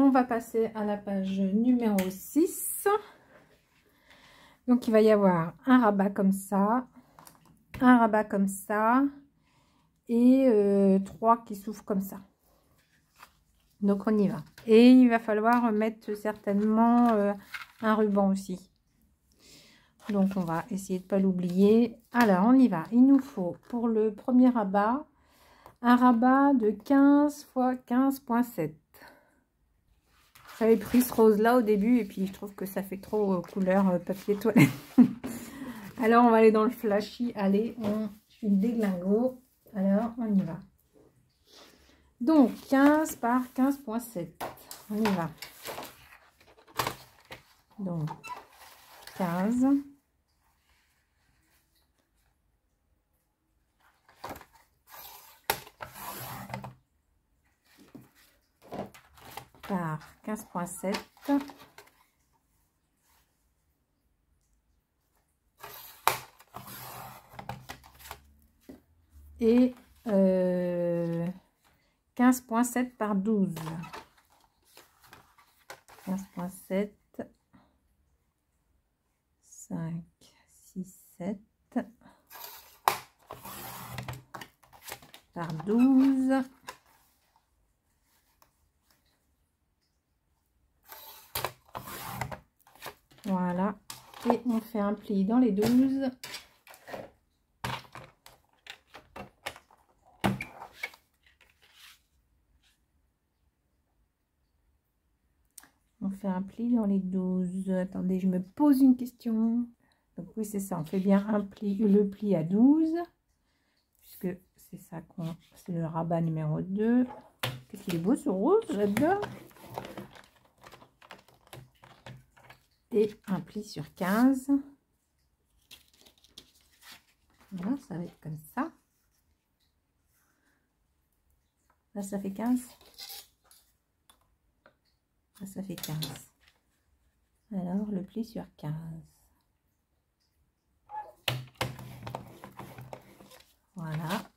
On va passer à la page numéro 6. Donc, il va y avoir un rabat comme ça, un rabat comme ça et 3 qui s'ouvrent comme ça. Donc, on y va. Et il va falloir mettre certainement un ruban aussi. Donc, on va essayer de ne pas l'oublier. Alors, on y va. Il nous faut, pour le premier rabat, un rabat de 15 x 15,7. J'avais pris ce rose-là au début et puis je trouve que ça fait trop couleur papier toilette. Alors, on va aller dans le flashy. Allez, je suis déglingo. Alors, on y va. Donc, 15 par 15,7. On y va. Donc, 15. Par 15,7. Et 15,7 par 12. 15,7. 5, 6, 7. Par 12. Voilà. Et on fait un pli dans les 12. On fait un pli dans les 12. Attendez, je me pose une question. Donc oui, c'est ça. On fait bien un pli, le pli à 12. Puisque c'est ça qu'on... C'est le rabat numéro 2. Qu'est-ce qu'il est beau ce rose, j'adore. Et un pli sur 15. Voilà, ça va être comme ça. Là, ça fait 15. Là, ça fait 15. Alors, le pli sur 15. Voilà.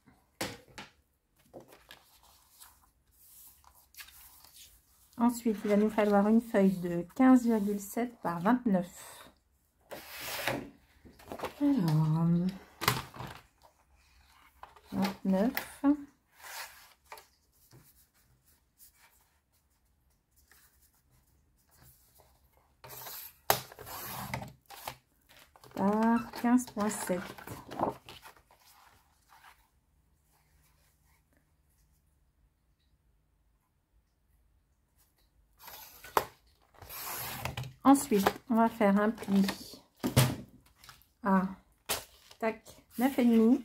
Ensuite, il va nous falloir une feuille de 15,7 par 29. Alors, 29. Par 15,7. Ensuite, on va faire un pli à tac 9,5.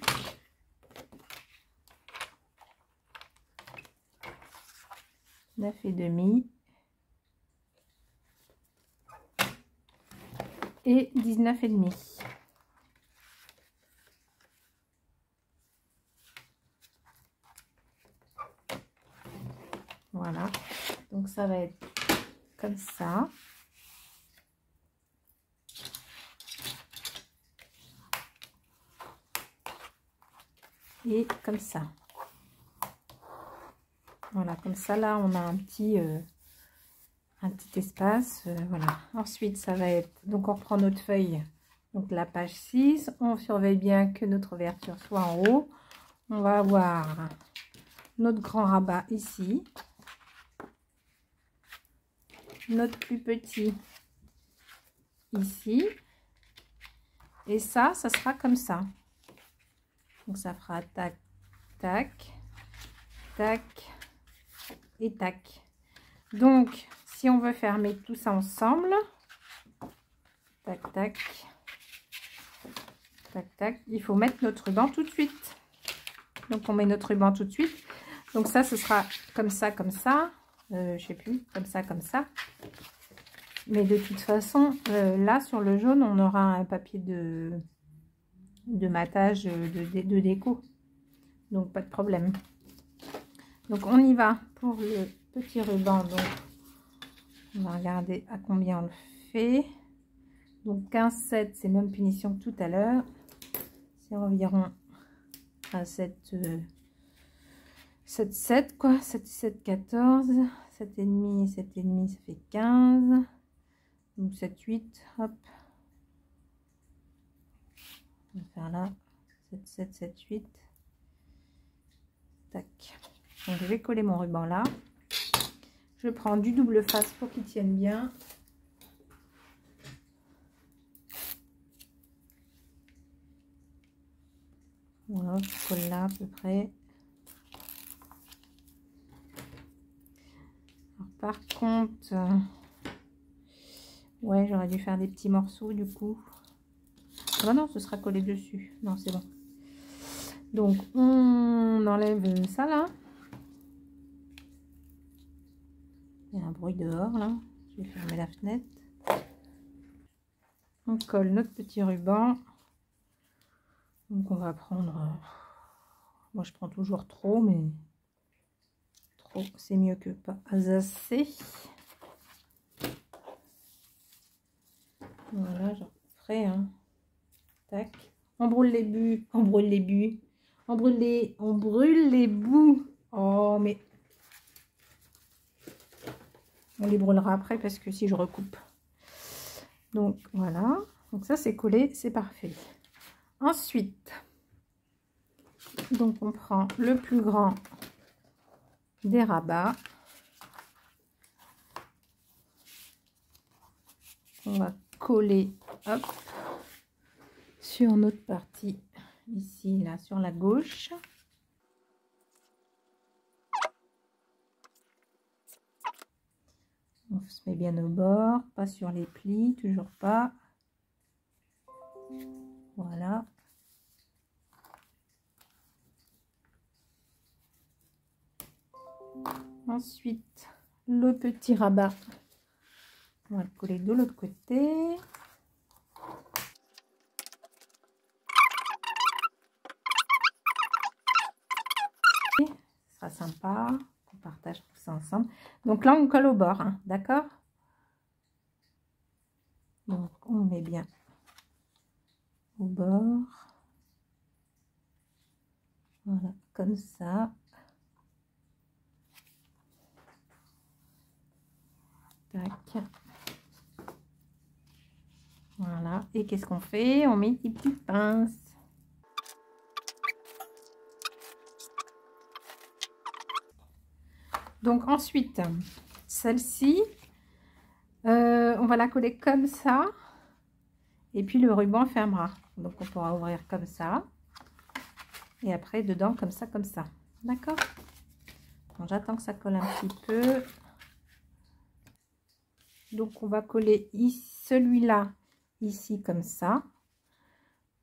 Et demi. Et 19,5. Voilà. Donc ça va être comme ça. Et comme ça. Voilà, comme ça, là, on a un petit espace. Voilà. Ensuite, ça va être... Donc, on reprend notre feuille. Donc, la page 6. On surveille bien que notre ouverture soit en haut. On va avoir notre grand rabat ici. Notre plus petit ici. Et ça sera comme ça. Donc, ça fera tac, tac, tac et tac. Donc, si on veut fermer tout ça ensemble, tac, tac, tac, tac, il faut mettre notre ruban tout de suite. Donc, on met notre ruban tout de suite. Donc, ça, ce sera comme ça, comme ça. Je sais plus, comme ça, comme ça. Mais de toute façon, là, sur le jaune, on aura un papier de matage de déco. Donc, pas de problème. Donc, on y va pour le petit ruban. Donc, on va regarder à combien on le fait. Donc, 15,7, c'est même punition que tout à l'heure. C'est environ à 7,7 quoi. 7,7, 14, 7,5 et 7,5, ça fait 15. Donc 7, 8, hop. On va faire là, 7, 7, 7, 8. Tac. Donc je vais coller mon ruban là. Je prends du double face pour qu'il tienne bien. Voilà, je colle là à peu près. Alors, par contre, ouais, j'aurais dû faire des petits morceaux du coup. Ah non, ce sera collé dessus. Non, c'est bon. Donc, on enlève ça là. Il y a un bruit dehors là. Je vais fermer la fenêtre. On colle notre petit ruban. Donc on va prendre, moi je prends toujours trop, mais trop c'est mieux que pas assez. Voilà, j'en ferai un. Tac. On brûle les buts, on brûle les buts, on brûle les bouts. Oh mais on les brûlera après parce que si je recoupe. Donc voilà, donc ça c'est collé, c'est parfait. Ensuite, donc on prend le plus grand des rabats. On va coller, hop, sur notre partie ici, là, sur la gauche. On se met bien au bord, pas sur les plis, toujours pas. Voilà. Ensuite, le petit rabat, on va le coller de l'autre côté. Ce sera sympa, on partage tout ça ensemble. Donc là, on colle au bord, hein, d'accord? Donc, on met bien au bord. Voilà, comme ça. Tac. Voilà. Et qu'est-ce qu'on fait? On met des petites pinces. Donc ensuite, celle-ci, on va la coller comme ça. Et puis le ruban fermera. Donc on pourra ouvrir comme ça. Et après dedans comme ça, comme ça. D'accord? Bon, j'attends que ça colle un petit peu. Donc on va coller celui-là ici comme ça.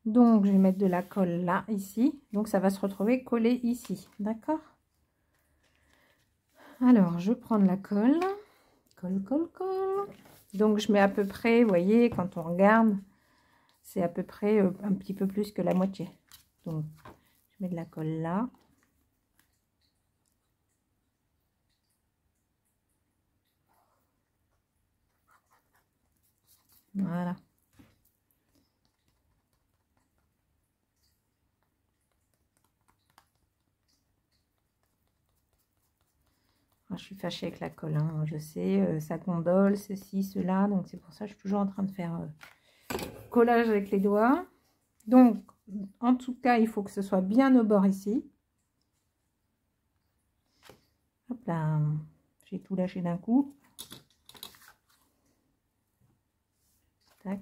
Donc je vais mettre de la colle là, ici. Donc ça va se retrouver collé ici. D'accord? Alors je prends de la colle. Colle, colle, colle. Donc je mets à peu près, vous voyez, quand on regarde, c'est à peu près un petit peu plus que la moitié. Donc je mets de la colle là. Voilà. Je suis fâchée avec la colle, hein. Je sais, ça gondole, ceci, cela. Donc c'est pour ça que je suis toujours en train de faire collage avec les doigts. Donc en tout cas, il faut que ce soit bien au bord ici. Hop là, j'ai tout lâché d'un coup. Tac,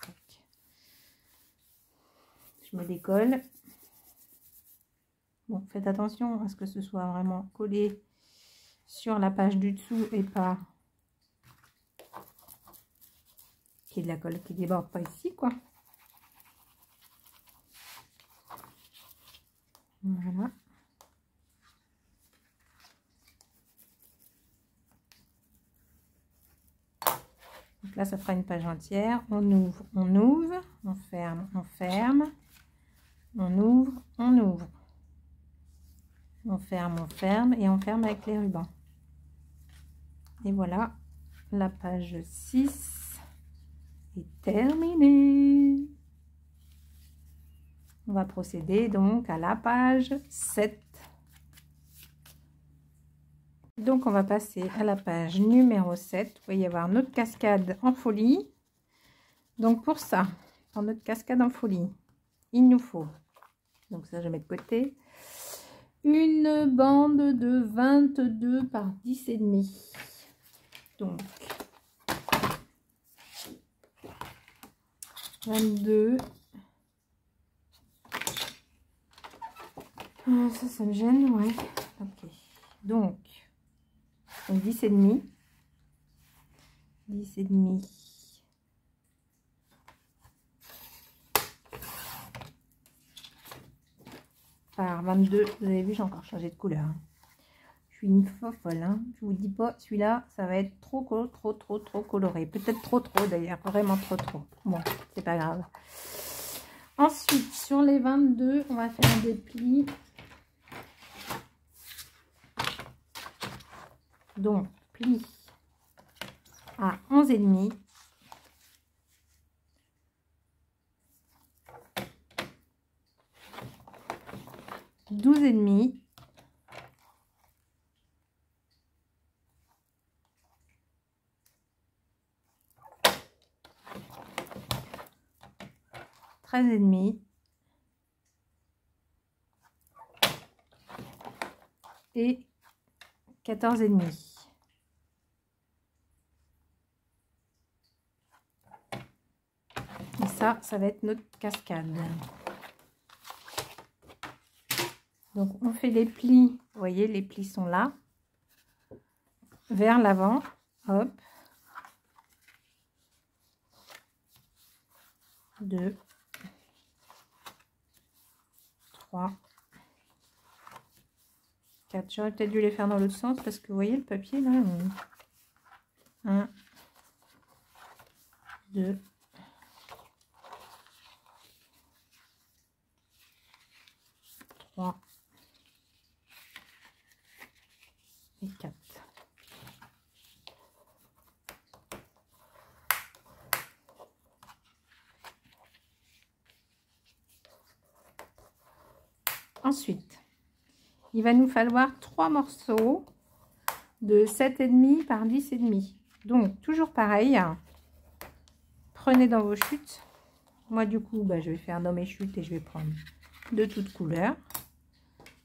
tac. Je me décolle. Bon, faites attention à ce que ce soit vraiment collé sur la page du dessous et pas qu'il y ait de la colle qui déborde pas ici, quoi. Voilà. Donc là, ça fera une page entière. On ouvre, on ferme, on ferme. On ouvre, on ouvre. On ferme et on ferme avec les rubans. Et voilà, la page 6 est terminée. On va procéder donc à la page 7. Donc, on va passer à la page numéro 7. Vous voyez avoir notre cascade en folie. Donc, pour ça, pour notre cascade en folie, il nous faut, donc ça je mets de côté, une bande de 22 par 10 et demi. Donc, 22. Ça me gêne, ouais. Ok. Donc 10 et demi. 10 et demi. Par 22. Vous avez vu, j'ai encore changé de couleur. Je suis une folle, hein. Je vous dis pas, celui-là, ça va être trop coloré. Peut-être trop d'ailleurs, vraiment trop. Bon, c'est pas grave. Ensuite, sur les 22, on va faire des plis. Donc, pli à 11 et demi. Douze et demi. 13 et demi. Et 14 et demi. Et ça va être notre cascade. Donc on fait les plis, vous voyez les plis sont là, vers l'avant, hop, 2, 3, 4, j'aurais peut-être dû les faire dans l'autre sens parce que vous voyez le papier là, 1, 2, 3 et 4. Ensuite, il va nous falloir 3 morceaux de 7,5 par 10,5. Donc, toujours pareil, prenez dans vos chutes. Moi, du coup, je vais faire dans mes chutes et je vais prendre de toutes couleurs.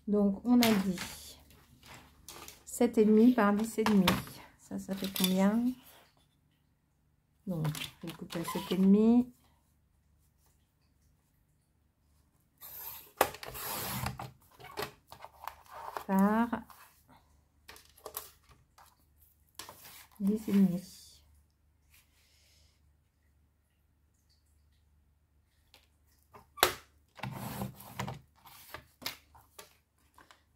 Donc, on a dit 7,5 par 10,5. Ça fait combien? Donc, je vais couper à 7,5. Par 10,5.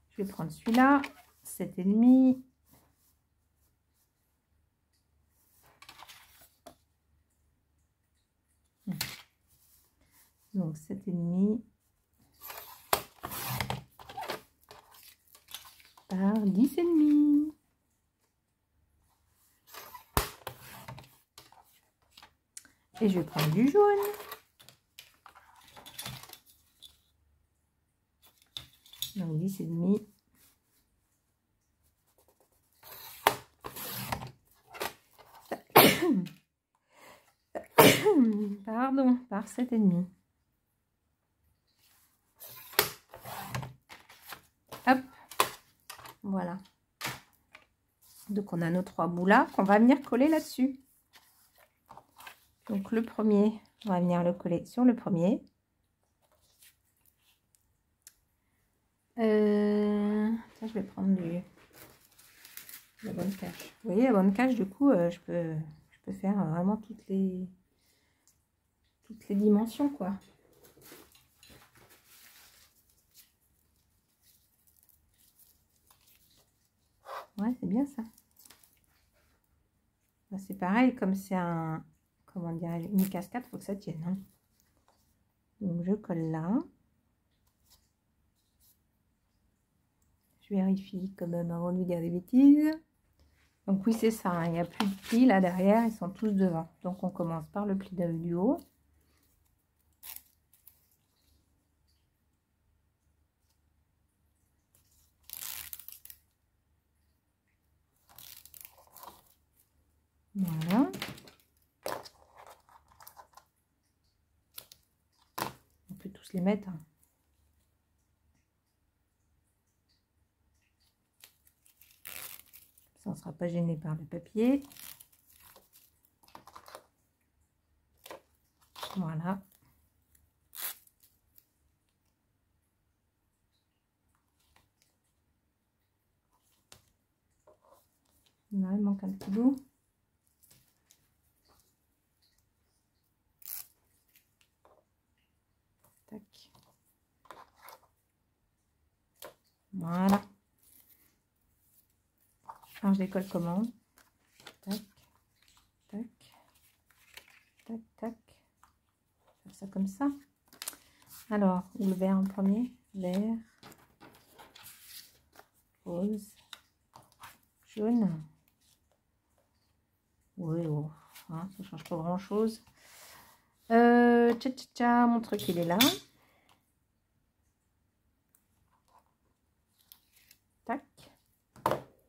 Je vais prendre celui-là, 7,5. Donc 7,5 par 10,5. Et je vais prendre du jaune. Donc 10,5. Pardon, par 7,5. Hop, voilà. Donc on a nos 3 bouts là qu'on va venir coller là-dessus. Donc le premier, on va venir le coller sur le premier. Ça, je vais prendre la bonne cache. Vous voyez, la bonne cache, du coup, je peux faire vraiment toutes les dimensions, quoi. Ouais, c'est bien ça. C'est pareil, comme c'est un, comment dire, une cascade, il faut que ça tienne, hein. Donc je colle là. Je vérifie quand même avant de vous dire des bêtises. Donc oui, c'est ça, hein, il n'y a plus de plis là derrière, ils sont tous devant. Donc on commence par le pli du haut. Voilà. On peut tous les mettre. Ça, on ne sera pas gêné par le papier. Voilà. Là, il manque un petit bout. Tac. Voilà. Alors, je décolle comment? Tac, tac, tac, tac. Faire ça comme ça. Alors, ou le vert en premier. Vert, rose, jaune. Oui, oh, hein, ça change pas grand chose. Mon truc il est là. Tac.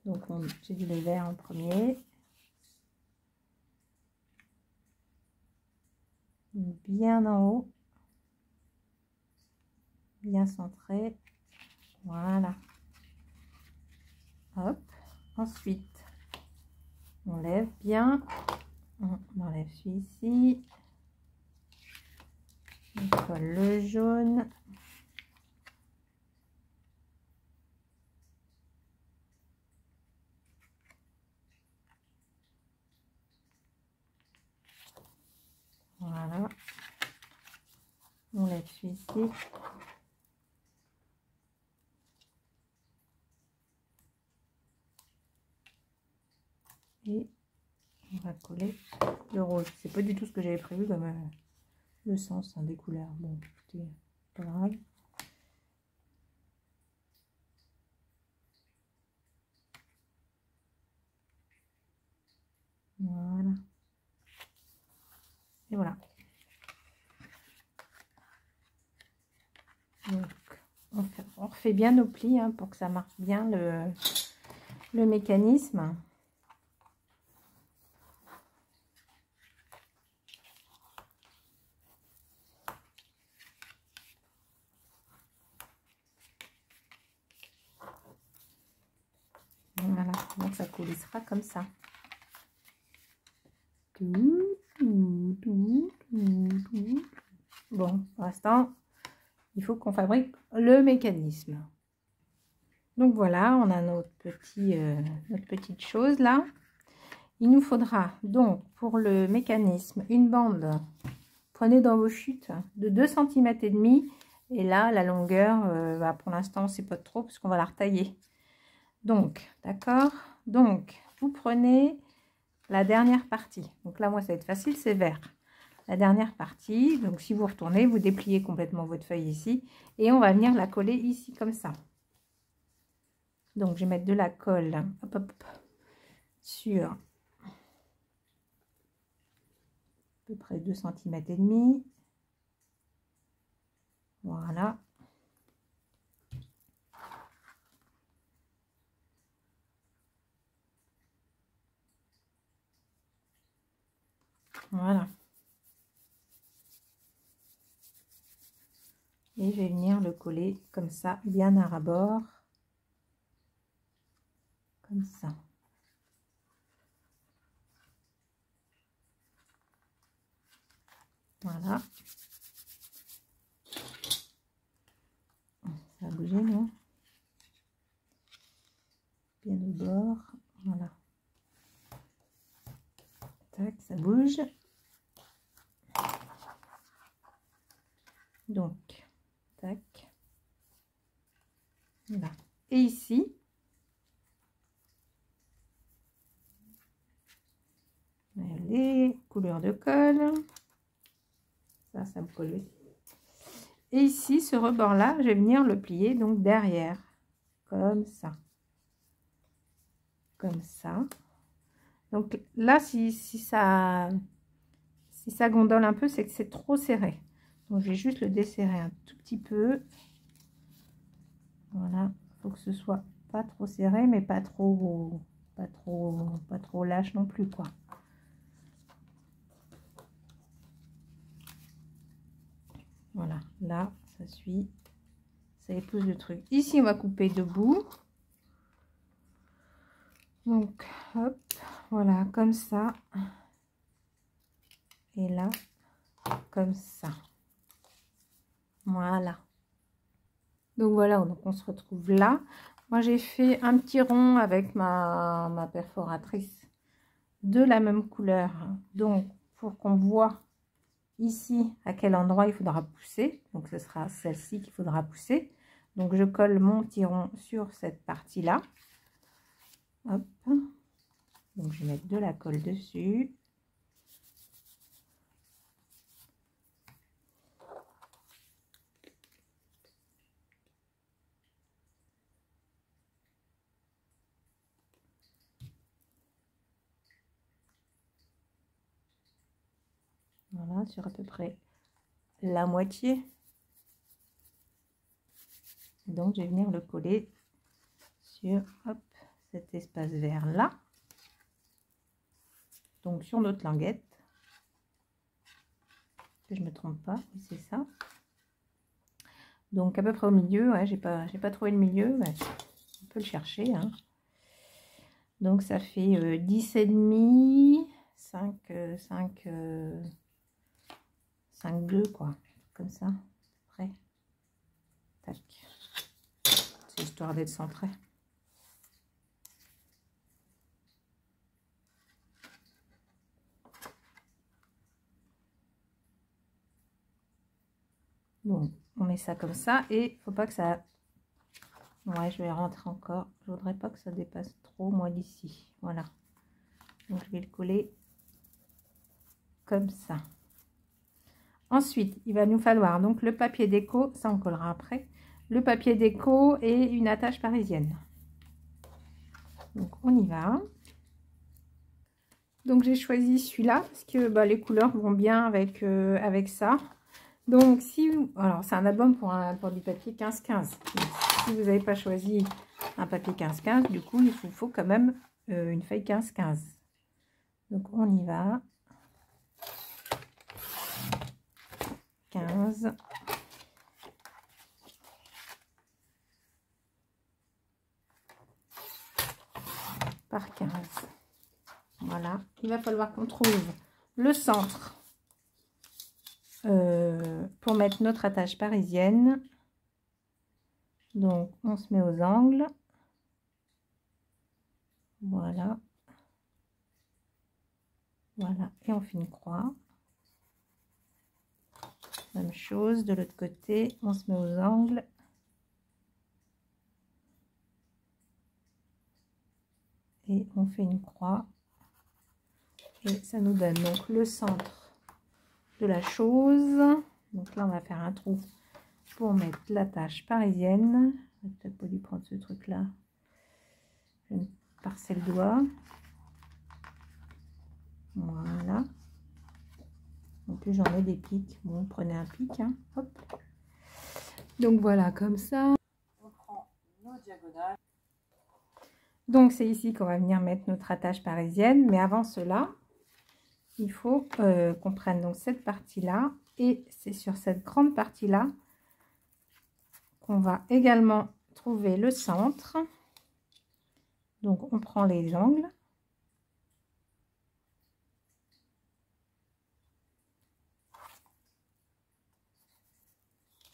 Donc j'ai dit le vert en premier. Bien en haut. Bien centré. Voilà. Hop. Ensuite, on lève bien. On enlève celui-ci. On colle le jaune. Voilà. On lève celui-ci. Et on va coller le rose. C'est pas du tout ce que j'avais prévu comme le sens des couleurs. Bon, écoutez, pas grave. Voilà. Et voilà. Donc, on refait bien nos plis hein, pour que ça marche bien le mécanisme. Voilà, donc ça coulissera comme ça. Bon, pour l'instant, il faut qu'on fabrique le mécanisme. Donc voilà, on a notre petite chose là. Il nous faudra donc pour le mécanisme une bande, prenez dans vos chutes, de 2,5 cm. Et là, la longueur, pour l'instant, c'est pas trop parce qu'on va la retailler. Donc, d'accord. Donc, vous prenez la dernière partie. Donc là, moi, ça va être facile, c'est vert. La dernière partie, donc si vous retournez, vous dépliez complètement votre feuille ici. Et on va venir la coller ici, comme ça. Donc, je vais mettre de la colle hop, hop, sur à peu près 2,5 cm. Voilà. Voilà. Et je vais venir le coller comme ça, bien à ras-bord. Comme ça. Voilà. Ça a bougé, non? Bien au bord. Voilà. Tac, ça bouge. Donc, tac. Voilà. Et ici, les couleurs de colle. Ça me colle aussi. Et ici, ce rebord-là, je vais venir le plier donc derrière. Comme ça. Comme ça. Donc là, si ça gondole un peu, c'est que c'est trop serré. Donc je vais juste le desserrer un tout petit peu. Voilà, il faut que ce soit pas trop serré, mais pas trop lâche non plus, quoi. Voilà, là, ça suit. Ça épouse le truc. Ici, on va couper debout. Donc, hop, voilà, comme ça. Et là, comme ça. Voilà. Donc, voilà, donc on se retrouve là. Moi, j'ai fait un petit rond avec ma perforatrice de la même couleur. Donc, pour qu'on voit ici à quel endroit il faudra pousser. Donc, ce sera celle-ci qu'il faudra pousser. Donc, je colle mon petit rond sur cette partie-là. Hop. Donc, je vais mettre de la colle dessus. Voilà, sur à peu près la moitié. Donc, je vais venir le coller sur hop, cet espace vert là. Donc, sur notre languette. Que je me trompe pas, oui, c'est ça. Donc, à peu près au milieu. Ouais, j'ai pas trouvé le milieu. Ouais, on peut le chercher. Hein. Donc, ça fait 10 et demi, 5 bleus, quoi. Comme ça. Après. Tac. C'est histoire d'être centré. Donc, on met ça comme ça et faut pas que ça... Ouais, je vais rentrer encore. Je voudrais pas que ça dépasse trop, moi, d'ici. Voilà. Donc, je vais le coller comme ça. Ensuite, il va nous falloir donc le papier déco. Ça, on collera après. Le papier déco et une attache parisienne. Donc, on y va. Donc, j'ai choisi celui-là parce que bah, les couleurs vont bien avec, avec ça. Donc, si vous... Alors, c'est un album pour du papier 15-15. Si vous n'avez pas choisi un papier 15-15, du coup, il vous faut quand même une feuille 15-15. Donc, on y va. 15. Par 15. Voilà. Il va falloir qu'on trouve le centre pour mettre notre attache parisienne. Donc, on se met aux angles. Voilà. Voilà. Et on fait une croix. Même chose de l'autre côté. On se met aux angles. Et on fait une croix. Et ça nous donne donc le centre de la chose. Donc là, on va faire un trou pour mettre l'attache parisienne. Je vais peut-être pas dû prendre ce truc-là. Je vais me passer le doigt. Voilà. En plus, j'en ai des pics. Bon, prenez un pic. Hein. Hop. Donc voilà, comme ça. On prend nos diagonales. Donc c'est ici qu'on va venir mettre notre attache parisienne. Mais avant cela, il faut qu'on prenne donc cette partie-là. Et c'est sur cette grande partie-là qu'on va également trouver le centre. Donc on prend les angles.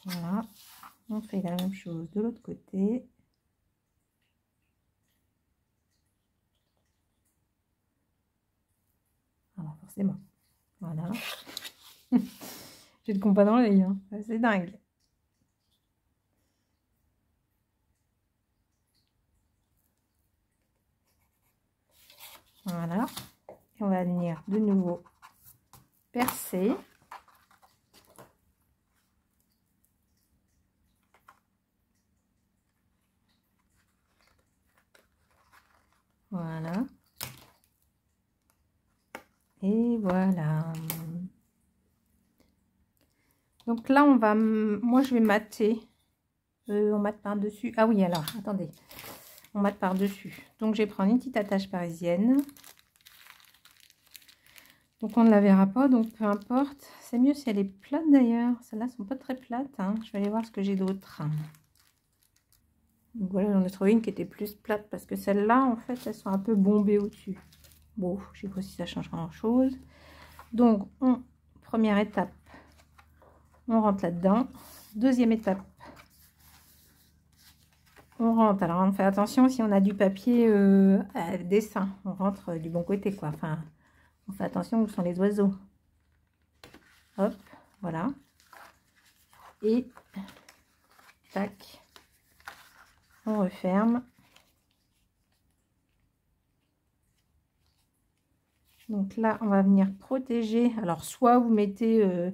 Voilà. On fait la même chose de l'autre côté. Alors forcément. Voilà. J'ai le compas dans l'œil, hein. C'est dingue. Voilà. Et on va venir de nouveau percer. Voilà. Et voilà. Donc là, on va... Moi, je vais mater. On mate par-dessus. Ah oui, alors, attendez. On mate par-dessus. Donc, je vais prendre une petite attache parisienne. Donc on ne la verra pas, donc peu importe. C'est mieux si elle est plate d'ailleurs. Celles-là ne sont pas très plates, hein. Je vais aller voir ce que j'ai d'autre. Donc voilà, j'en ai trouvé une qui était plus plate parce que celles-là, en fait, elles sont un peu bombées au-dessus. Bon, je ne sais pas si ça change grand-chose. Donc, première étape, on rentre là-dedans. Deuxième étape, on rentre. Alors, on fait attention si on a du papier à dessin. On rentre du bon côté, quoi. Enfin, on fait attention où sont les oiseaux. Hop, voilà. Et, tac, on referme. Donc là, on va venir protéger. Alors, soit vous mettez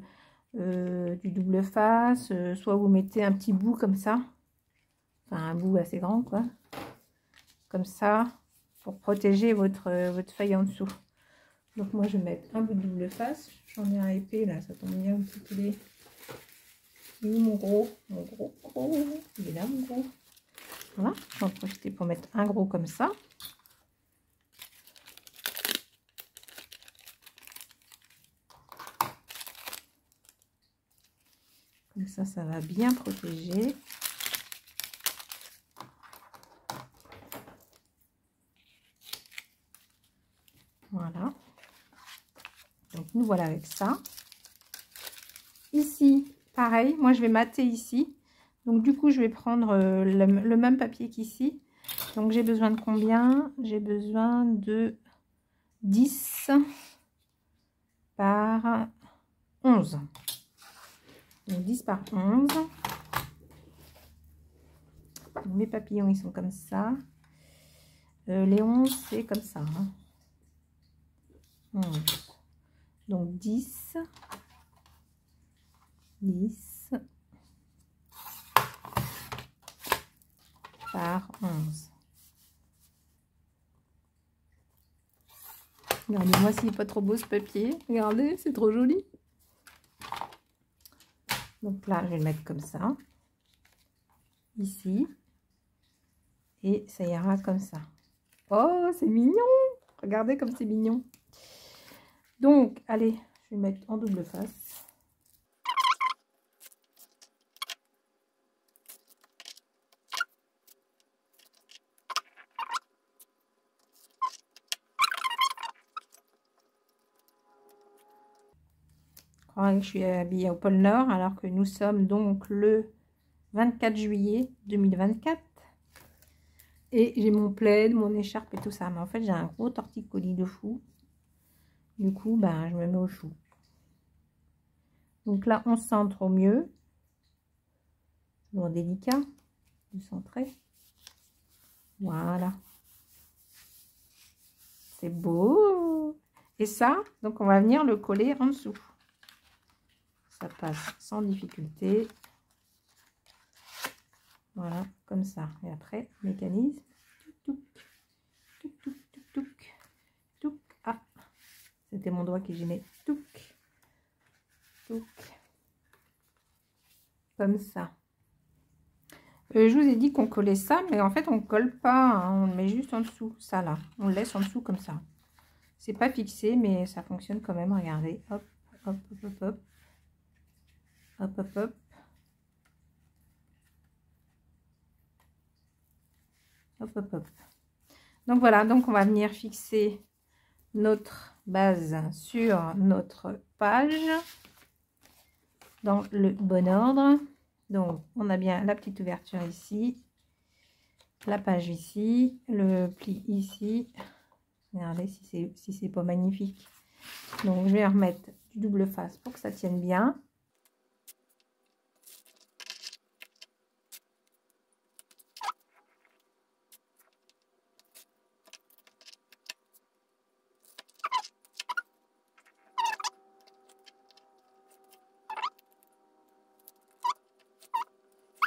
du double face, soit vous mettez un petit bout comme ça. Enfin, un bout assez grand, quoi. Comme ça, pour protéger votre feuille en dessous. Donc moi, je vais mettre un bout de double face. J'en ai un épais, là, ça tombe bien, un petit poulet. Il est où mon gros? Mon gros. Il est là, mon gros. Voilà, j'en profite pour mettre un gros comme ça. Comme ça va bien protéger. Voilà. Donc, nous voilà avec ça. Ici, pareil, moi, je vais mater ici. Donc, du coup, je vais prendre le même papier qu'ici. Donc, j'ai besoin de combien? J'ai besoin de 10 par 11. Donc, 10 par 11. Donc, mes papillons, ils sont comme ça. Les 11, c'est comme ça. Hein. 11. Donc, 10 par 11. Regardez-moi s'il n'est pas trop beau ce papier. Regardez, c'est trop joli. Donc là, je vais le mettre comme ça. Ici. Et ça ira comme ça. Oh, c'est mignon! Regardez comme c'est mignon. Donc, allez, je vais mettre en double face. Je crois que je suis habillée au pôle Nord alors que nous sommes donc le 24 juillet 2024. Et j'ai mon plaid, mon écharpe et tout ça. Mais en fait, j'ai un gros torticolis de fou. Du coup, ben, je me mets au chou. Donc là, on centre au mieux. Toujours délicat de centrer. Voilà. C'est beau. Et ça, donc on va venir le coller en dessous. Ça passe sans difficulté. Voilà, comme ça. Et après, mécanisme. Ah, c'était mon doigt qui gênait. Comme ça. Je vous ai dit qu'on collait ça, mais en fait, on colle pas. Hein, on le met juste en dessous. Ça, là. On le laisse en dessous comme ça. C'est pas fixé, mais ça fonctionne quand même. Regardez. Hop, hop, hop, hop, hop. Hop, hop, hop. Hop, hop, hop. Donc voilà, donc on va venir fixer notre base sur notre page dans le bon ordre. Donc on a bien la petite ouverture ici, la page ici, le pli ici. Regardez si c'est pas magnifique. Donc je vais remettre du double face pour que ça tienne bien.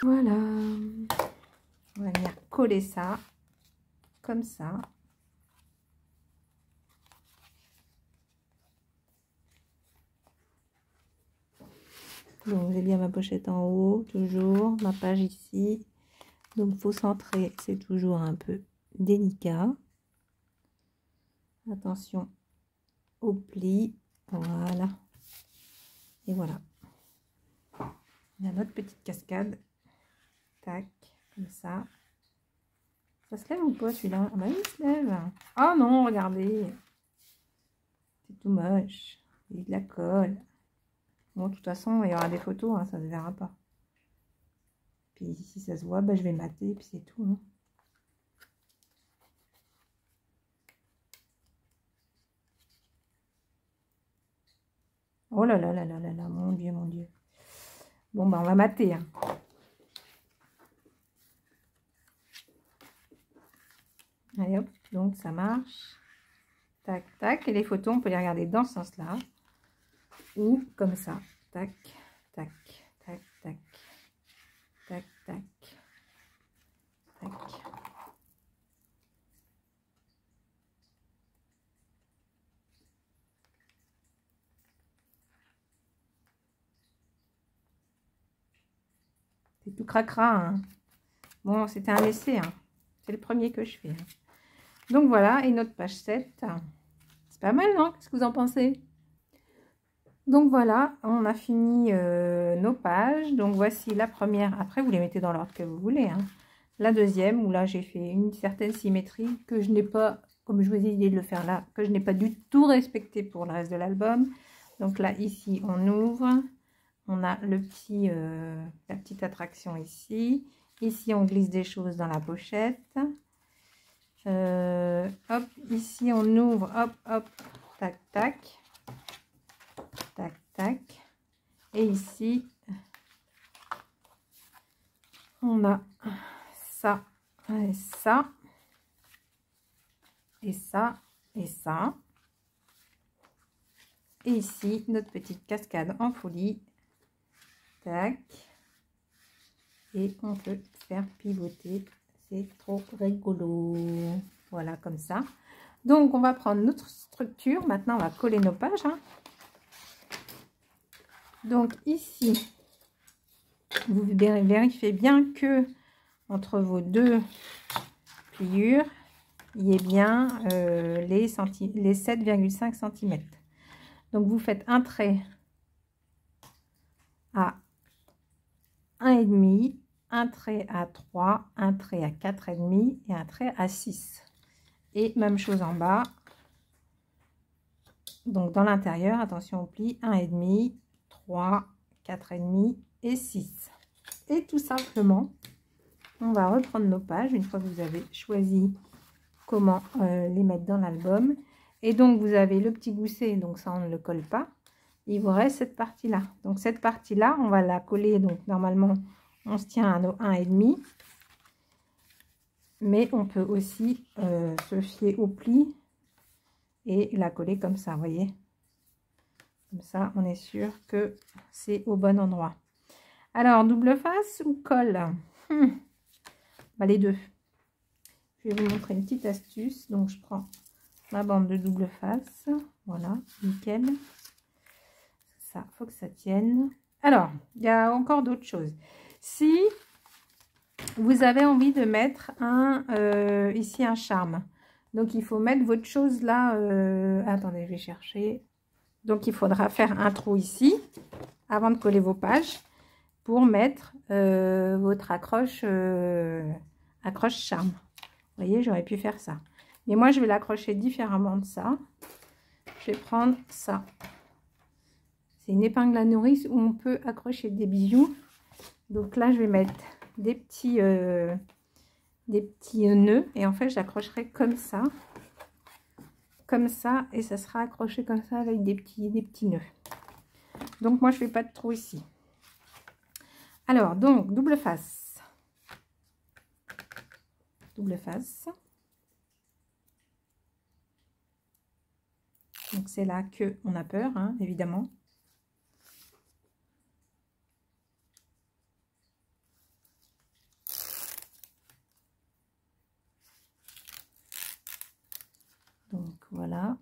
Voilà, on va venir coller ça comme ça. Donc j'ai bien ma pochette en haut, toujours ma page ici. Donc il faut centrer, c'est toujours un peu délicat. Attention au pli. Voilà. Et voilà. Il y a notre petite cascade. Tac, comme ça. Ça se lève ou pas celui-là? Ah bah il se lève. Oh non, regardez. C'est tout moche. Il y a de la colle. Bon, de toute façon, il y aura des photos, hein, ça ne se verra pas. Puis si ça se voit, bah, je vais mater, puis c'est tout. Hein. Oh là là là là là là, mon Dieu, mon Dieu. Bon, bah, on va mater. Hein. Allez hop, donc ça marche. Tac, tac. Et les photos, on peut les regarder dans ce sens-là. Ou comme ça. Tac, tac, tac, tac. Tac, tac. Tac. C'est tout cracra. Hein. Bon, c'était un essai. Hein. C'est le premier que je fais. Hein. Donc voilà, et notre page 7. C'est pas mal, non? Qu'est-ce que vous en pensez? Donc voilà, on a fini nos pages. Donc voici la première. Après, vous les mettez dans l'ordre que vous voulez. Hein. La deuxième, où là, j'ai fait une certaine symétrie que je n'ai pas, comme je vous ai dit de le faire là, que je n'ai pas du tout respecté pour le reste de l'album. Donc là, ici, on ouvre. On a le petit, la petite attraction ici. Ici, on glisse des choses dans la pochette. Hop, ici, on ouvre. Hop, hop, tac, tac. Tac, tac. Et ici, on a ça, et ça, et ça, et ça. Et ici, notre petite cascade en folie. Tac. Et on peut faire pivoter. C'est trop rigolo. Voilà, comme ça. Donc, on va prendre notre structure. Maintenant, on va coller nos pages. Hein. Donc, ici, vous vérifiez bien que entre vos deux pliures, il y ait bien les 7,5 cm. Donc, vous faites un trait à 1,5, un trait à 3, un trait à 4,5 et un trait à 6. Et même chose en bas. Donc, dans l'intérieur, attention au pli, 1,5, 3, 4,5 et 6. Et tout simplement, on va reprendre nos pages une fois que vous avez choisi comment les mettre dans l'album. Et donc, vous avez le petit gousset, donc ça, on ne le colle pas. Il vous reste cette partie-là. Donc, cette partie-là, on va la coller. Donc, normalement, on se tient à nos 1,5. Mais on peut aussi se fier au pli et la coller comme ça, vous voyez. Comme ça, on est sûr que c'est au bon endroit. Alors, double face ou colle? Bah, les deux. Je vais vous montrer une petite astuce. Donc, je prends ma bande de double face. Voilà, nickel. Ça, faut que ça tienne. Alors, il y a encore d'autres choses. Si vous avez envie de mettre ici un charme, donc il faut mettre votre chose là. Attendez, je vais chercher. Donc, il faudra faire un trou ici avant de coller vos pages pour mettre votre accroche charme. Vous voyez, j'aurais pu faire ça. Mais moi, je vais l'accrocher différemment de ça. Je vais prendre ça. C'est une épingle à nourrice où on peut accrocher des bijoux. Donc là, je vais mettre des petits nœuds. Et en fait, j'accrocherai comme ça. Comme ça. Et ça sera accroché comme ça avec des petits nœuds. Donc moi, je ne fais pas de trou ici. Alors, donc, double face. Double face. Donc, c'est là qu'on a peur, hein, évidemment. Donc, voilà.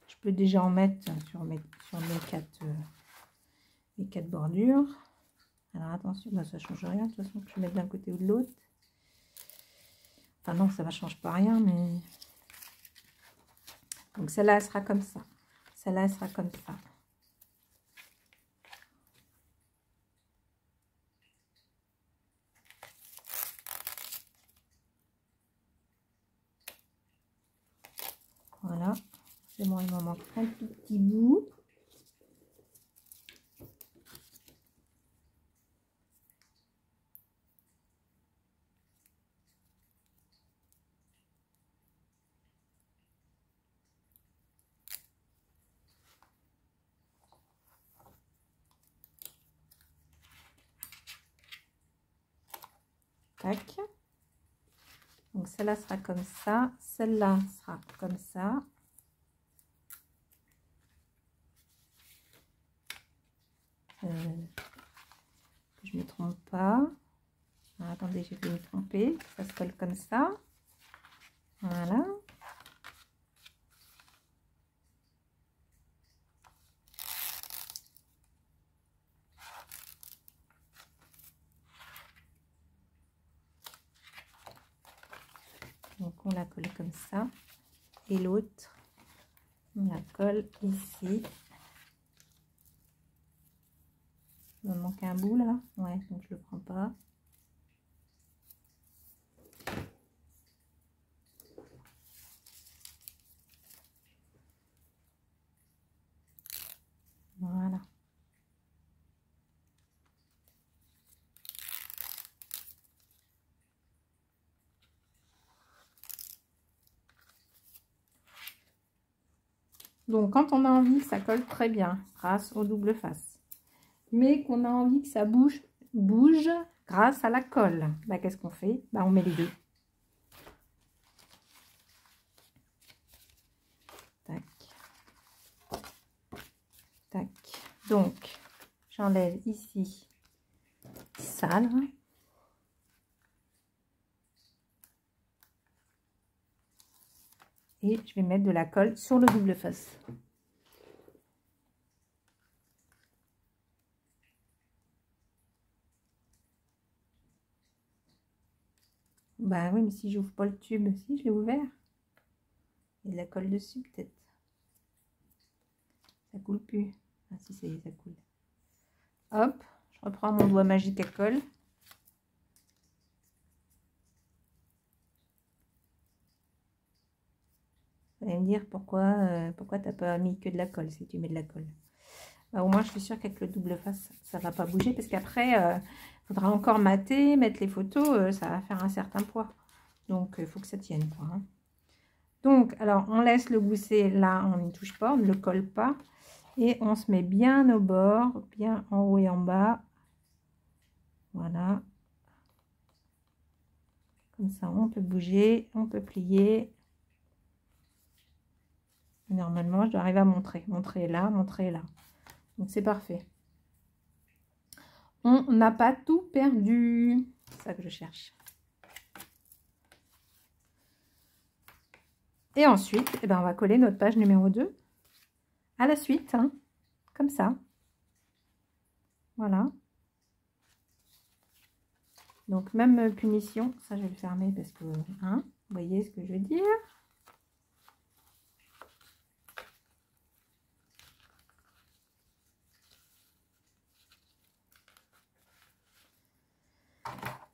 Je peux déjà en mettre sur mes quatre bordures. Alors, attention, bah, ça ne change rien. De toute façon, que je mette d'un côté ou de l'autre. Enfin, non, ça ne change pas rien, mais... Donc, celle-là, elle sera comme ça. celle-là sera comme ça. Voilà, c'est bon, il m'en manque un tout petit bout. Tac. Donc celle-là sera comme ça, celle-là sera comme ça. Que je ne me trompe pas. Ah, attendez, j'ai fait me tromper. Ça se colle comme ça. Voilà. Donc on la colle comme ça. Et l'autre, on la colle ici. Il me manque un bout là. Ouais, donc je le prends pas. Voilà. Donc quand on a envie, ça colle très bien grâce au double face. Mais qu'on a envie que ça bouge grâce à la colle. Bah, qu'est-ce qu'on fait? Bah, on met les deux. Tac. Tac. Donc, j'enlève ici sale. Et je vais mettre de la colle sur le double face. Bah oui, mais si j'ouvre pas le tube, si je l'ai ouvert. Il y a de la colle dessus peut-être. Ça coule plus. Ah si, ça y est, ça coule. Hop, je reprends mon doigt magique à colle. Vous allez me dire pourquoi t'as pas mis que de la colle si tu mets de la colle. Bah, au moins je suis sûre qu'avec le double face ça va pas bouger parce qu'après il faudra encore mater, mettre les photos, ça va faire un certain poids. Donc il faut que ça tienne quoi. Hein. Donc alors on laisse le gousset là, on n'y touche pas, on ne le colle pas. Et on se met bien au bord, bien en haut et en bas. Voilà. Comme ça, on peut bouger, on peut plier. Normalement, je dois arriver à montrer. Montrer là, montrer là. Donc, c'est parfait. On n'a pas tout perdu. C'est ça que je cherche. Et ensuite, eh ben, on va coller notre page numéro 2 à la suite. Hein, comme ça. Voilà. Donc, même punition. Ça, je vais le fermer parce que, hein, vous voyez ce que je veux dire.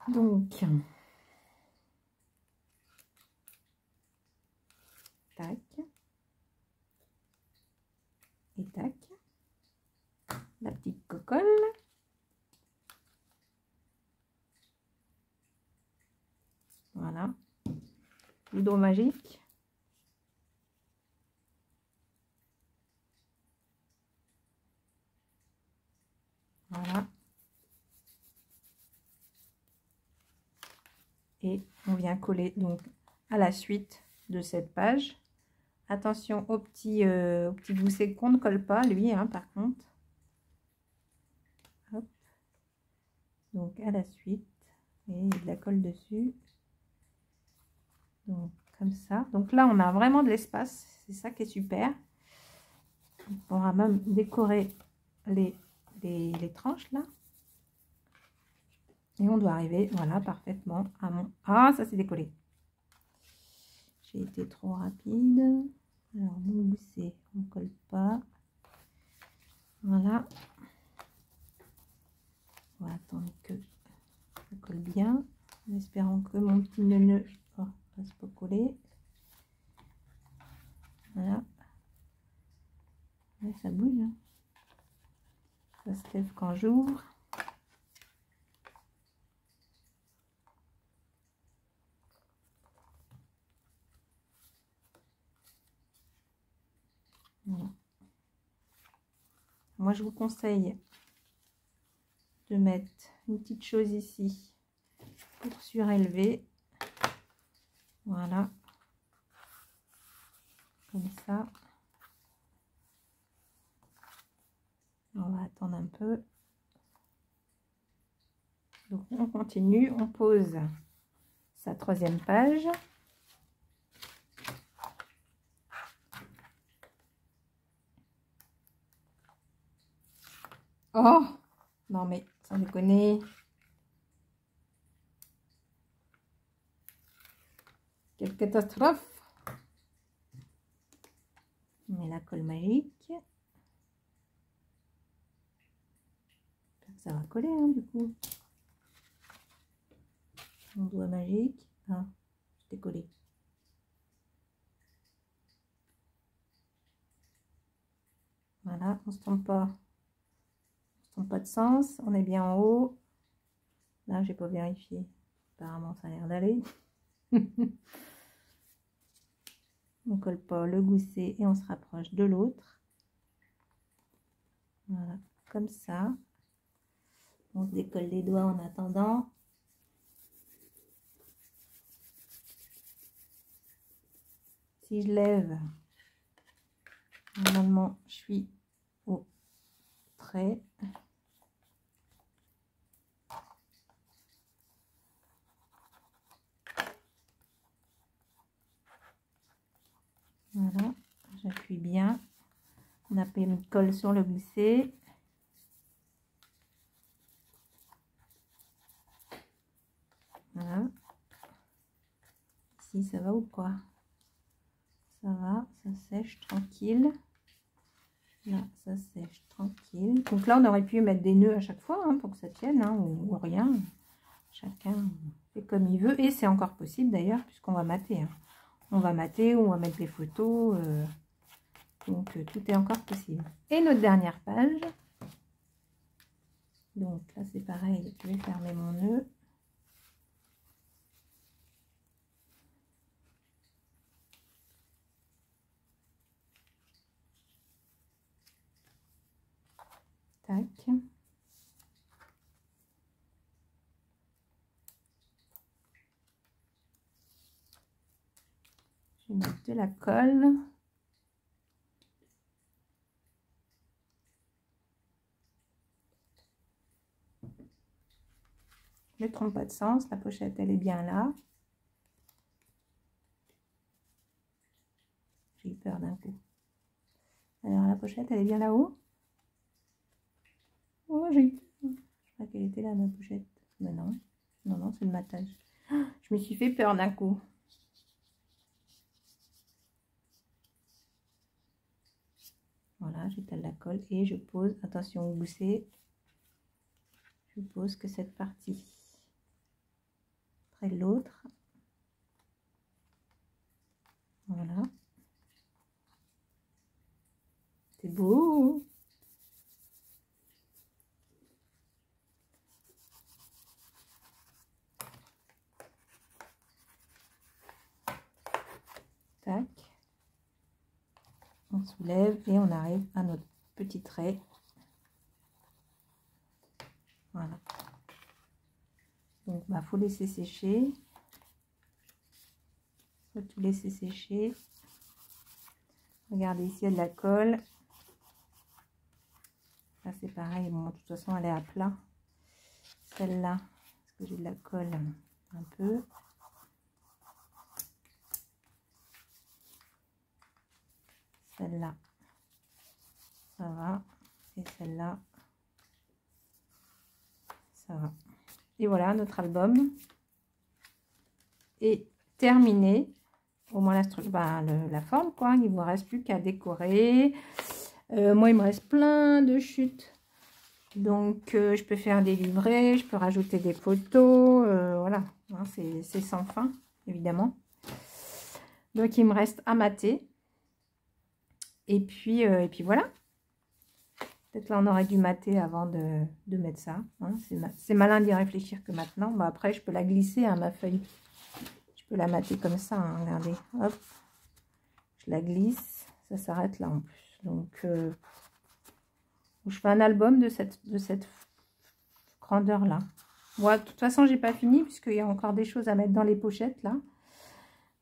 Donc, tac, et tac, la petite cocolle. Voilà, poudre magique. Voilà. Et on vient coller donc à la suite de cette page. Attention au petit gousset qu'on ne colle pas, lui, hein, par contre. Hop. Donc à la suite, et de la colle dessus. Donc comme ça. Donc là, on a vraiment de l'espace. C'est ça qui est super. On pourra même décorer les tranches là. Et on doit arriver, voilà, parfaitement à mon... Ah, ça s'est décollé. J'ai été trop rapide. Alors, mon gousset, on ne colle pas. coller. Voilà. Ouais, ça bouge. Hein. Ça se lève quand j'ouvre. Voilà. Moi, je vous conseille de mettre une petite chose ici pour surélever. Voilà. Comme ça. On va attendre un peu. Donc, on continue. On pose sa 3e page. Oh! Non mais, sans déconner. Quelle catastrophe! On met la colle magique. J'espère que ça va coller, hein, du coup. Mon doigt magique. Ah, je t'ai collé. Voilà, on ne se trompe pas. On se trompe pas de sens. On est bien en haut. Là, j'ai pas vérifié. Apparemment, ça a l'air d'aller. On colle pas le gousset et on se rapproche de l'autre. Voilà, comme ça. On se décolle les doigts en attendant. Si je lève, normalement, je suis au trait. Voilà, j'appuie bien. On applique une colle sur le gousset. Voilà. Ici, ça va ou quoi? Ça va, ça sèche tranquille. Là, ça sèche tranquille. Donc là, on aurait pu mettre des nœuds à chaque fois hein, pour que ça tienne, hein, ou rien. Chacun fait comme il veut. Et c'est encore possible d'ailleurs, puisqu'on va mater. Hein. On va mater ou on va mettre des photos. Donc, tout est encore possible. Et notre dernière page. Donc là, c'est pareil. Je vais fermer mon nœud. Tac. Je vais mettre de la colle. Ne trompe pas de sens, la pochette elle est bien là. J'ai eu peur d'un coup. Alors la pochette elle est bien là-haut. Oh j'ai eu peur. Je crois qu'elle était là ma pochette. Mais non, non, non, c'est le matage. Je me suis fait peur d'un coup. Voilà, j'étale la colle et je pose, attention au gousset, je pose que cette partie près de l'autre. Voilà. C'est beau. Tac. On soulève et on arrive à notre petit trait. Voilà. Donc, faut laisser sécher. Faut tout laisser sécher. Regardez ici, il y a de la colle. Là, c'est pareil. Bon, de toute façon, elle est à plat. Celle-là, parce que j'ai de la colle un peu. Celle-là, ça va. Et celle-là, ça va. Et voilà, notre album est terminé. Au moins la forme, quoi. Il ne vous reste plus qu'à décorer. Moi, il me reste plein de chutes. Donc, je peux faire des livrets, je peux rajouter des photos. Voilà, hein, c'est sans fin, évidemment. Donc, il me reste à mater. Et puis voilà. Peut-être là, on aurait dû mater avant de mettre ça. Hein. C'est malin d'y réfléchir que maintenant. Bon, après, je peux la glisser, hein, ma feuille. Je peux la mater comme ça, hein, regardez. Hop. Je la glisse. Ça s'arrête là en plus. Donc, je fais un album de cette grandeur-là. Bon, de toute façon, j'ai pas fini puisqu'il y a encore des choses à mettre dans les pochettes, là.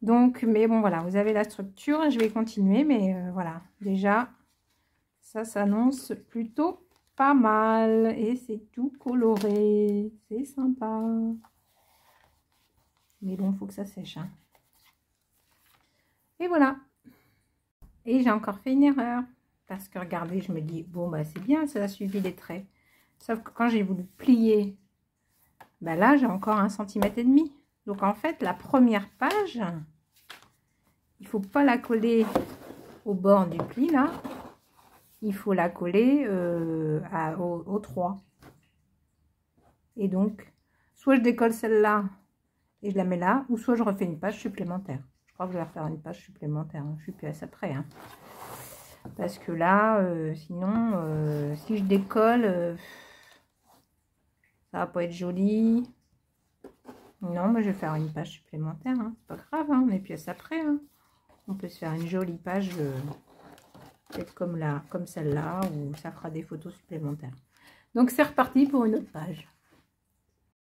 Donc, mais bon, voilà, vous avez la structure. Je vais continuer, mais voilà. Déjà, ça s'annonce plutôt pas mal. Et c'est tout coloré. C'est sympa. Mais bon, il faut que ça sèche. Hein. Et voilà. Et j'ai encore fait une erreur. Parce que regardez, je me dis, bon, bah c'est bien, ça a suivi les traits. Sauf que quand j'ai voulu plier, bah là, j'ai encore 1,5 cm. Donc en fait, la première page, il faut pas la coller au bord du pli, là. Il faut la coller au 3. Et donc, soit je décolle celle-là et je la mets là, ou soit je refais une page supplémentaire. Je crois que je vais refaire une page supplémentaire. Hein. Je suis plus à ça près. Hein. Parce que là, sinon, si je décolle, ça va pas être joli. Non, mais je vais faire une page supplémentaire. Hein. C'est pas grave, hein. On est plus à ça près. Hein. On peut se faire une jolie page, peut-être comme celle-là, où ça fera des photos supplémentaires. Donc, c'est reparti pour une autre page.